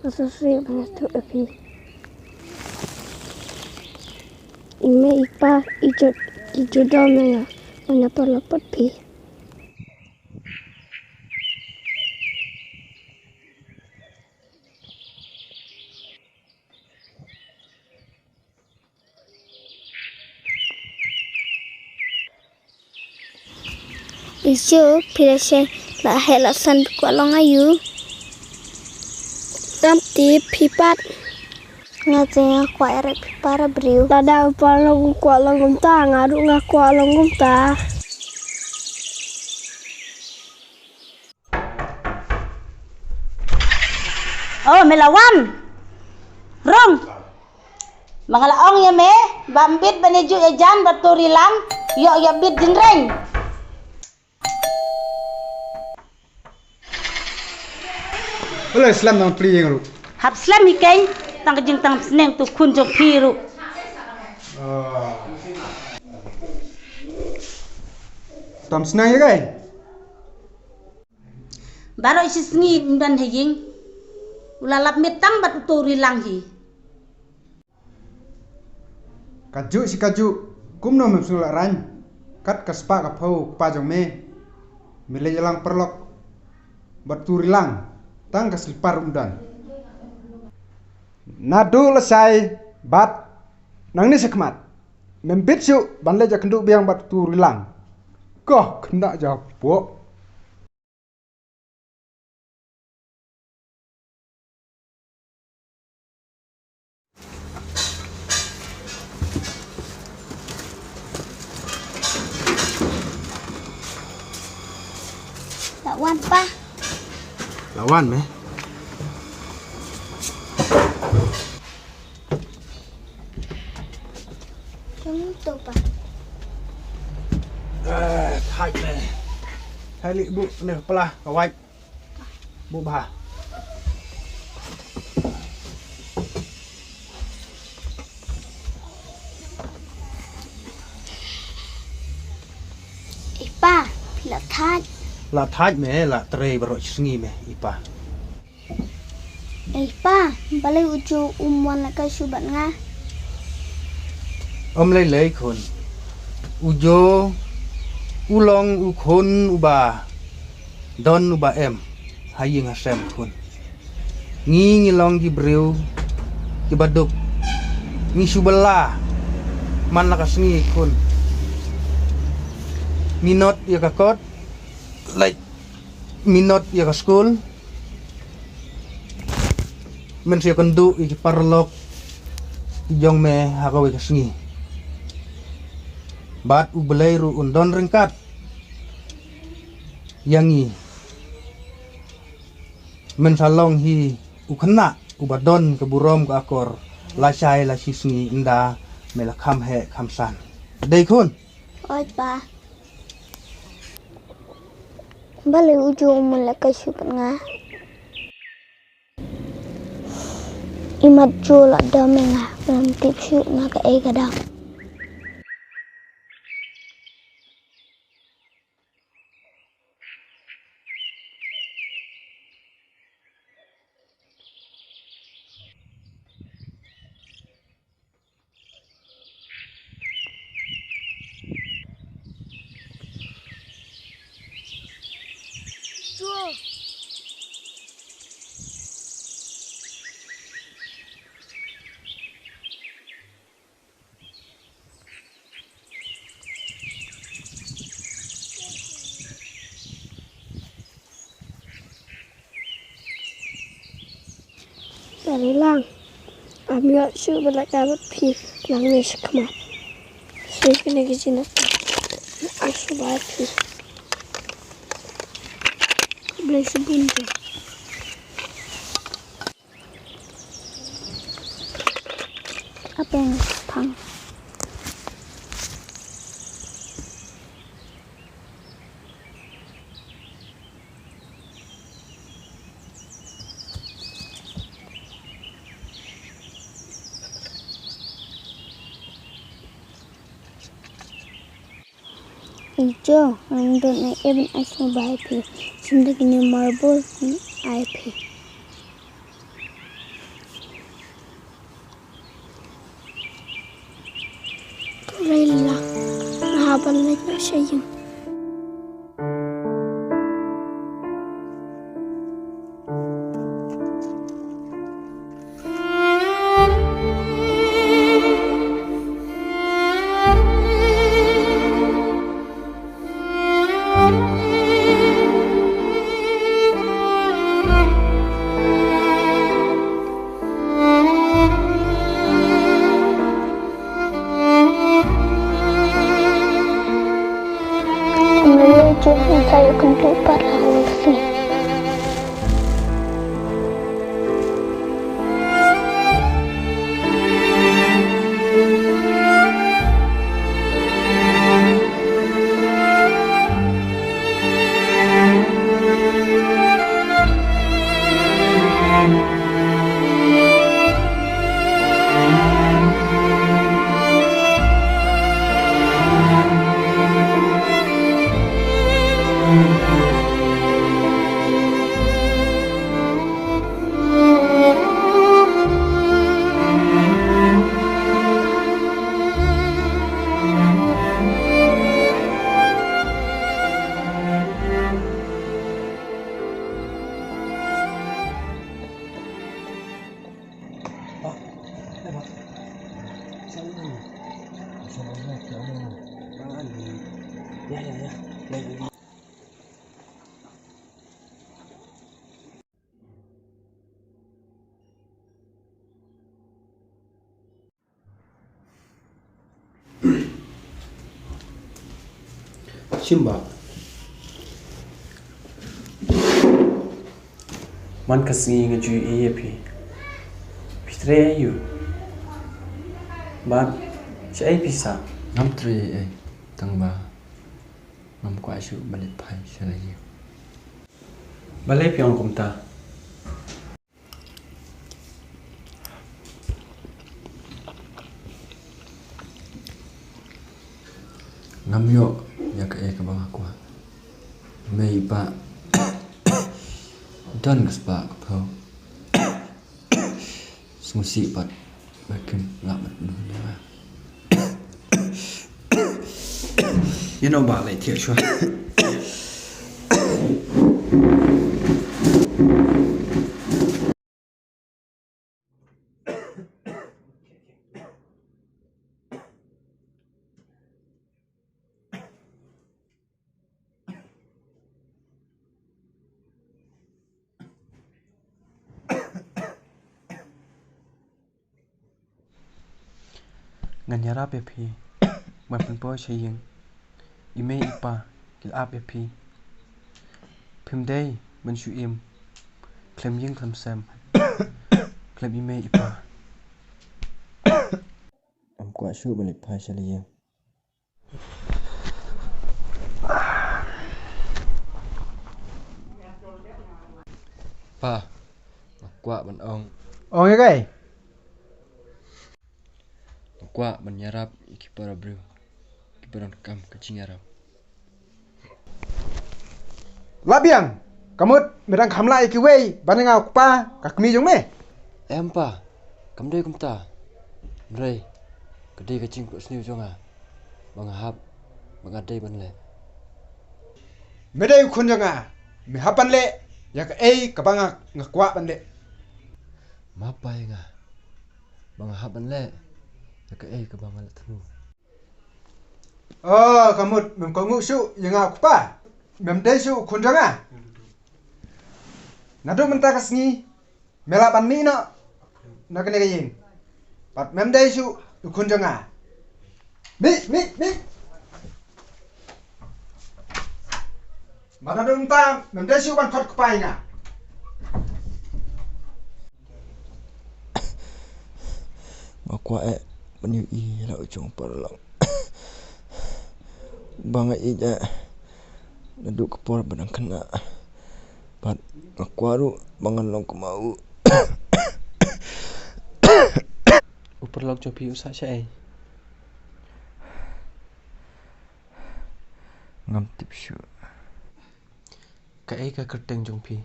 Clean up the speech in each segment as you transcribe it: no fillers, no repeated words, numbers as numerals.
Asasri bantu api. Ime ipa ijo dome ya. Menyapa lepat pi. Isu pirase la hela san kualong ayu. Nanti pipat ngajeng kuare pipara briu. Tada kualong gumta ngadu ngak kualong gumta. Oh, melawan. Rong. Mga laong ya me, bambit baneju ejan baturilang, yo ya bit dinreng. Boleh Islam nang pli yang Hap Islam hikeng, tang jing tang seneng tu khun jong piru. Tam senang ya kai? Baro isi sengi imban hejing, ulalap mitang baturilang hi. Kaju si kaju, kum no memsulak ran, kat kaspa kapau pajang me, milih jalang perlok, baturilang. Tang kaslipar undan. Nadu lesai bat nang ni sekmat. Membit su banle jak kenduk biang bat turilang. Koh kena jabok. Lawan pa. Lawan meh. Kamu tu pa. Thai meh. Thai li bu ne pelah kawai. Bu bah. Ipa, pila thai. La thai meh la tre barok sengi meh ipa. Ipa, balai uju umwan nak subat ngah. Om lei khun. Ujo ulong ukhun uba don uba em haying hasem khun. Ngi long di breu di baduk ngi subela man lakas ngi khun. Minot ya kakot like minot ya ka school men siya kandu i parlok jong me hakawi kasngi bat ubelai ru undon ringkat yangi men salong hi ukena ubadon ke burom ke akor lasai la sisngi inda mela kham he khamsan dei khun Oi pa. Balai uju umwan nak subat ngah. Imat jul ada mengah dalam tipsu nak kadang. Dari lang, ambil su balak dapat pi lang ni sekmat. Saya kena kecina, asyik baik pi. Boleh sebun je. Apa yang pang? Ijo, andon na even asmo baik pi. Sinda kini marble ni IP. ban lek na Jing. Saya kumpul para muslim. Jubab. Man kasih ngaju iya pi. Pitre ayu. But saya bisa. Ngam tri tang ba. Ngam kwa shu balit pai shalai. Balai piang kumta. Ngam yo ya ka bang aku. Mei ba. Dan gespa ko. Sungsi pat makin lamat dunia. You know balai thiệt chưa? Nganyara pi. Mapan po Jing. Ime ipa kil ap pi. Pimday menshu im. Klem Jing klem Sam. Klem ime ipa. Ngam kwa shu balit pai shalai. Pa, kwa ban ong. Ong cái. Kwa ban yarap ikipara bru. Kiparan kam kacing yarap. Labiang, kamut merang khamla ikiwei banenga pa kakmi jong me. Em pa, kam dei kum ta. Mrei, kedai kacing ko sniu jonga. Bang hap, bang adai ban le. Medai khun janga, me hapan le yak kabanga ngakwa ban le. Mapai nga. Bang hap ban le. Ya ka ka bang le thnu. Oh, kamut mem ko ngu shu yanga pa. Mem dai shu khun janga. Nadu menta kasngi mela ban mi no. Nakane ka Jing. Pat mem dai shu khun janga. Mi. Mana dong ta mem dai shu ban khot kpai nga. Makwa bani I la ujung parlang. Bang ja naduk kepor badang kena. Pat makwaru bangan long kemau. Upar log cho pi usa sai. Ngam tip shu. Ka kerteng jong pi.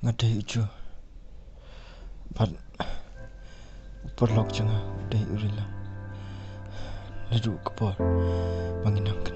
Ngadai ujo. Pat upar log janga dai urila. Nadu kapor. Manginang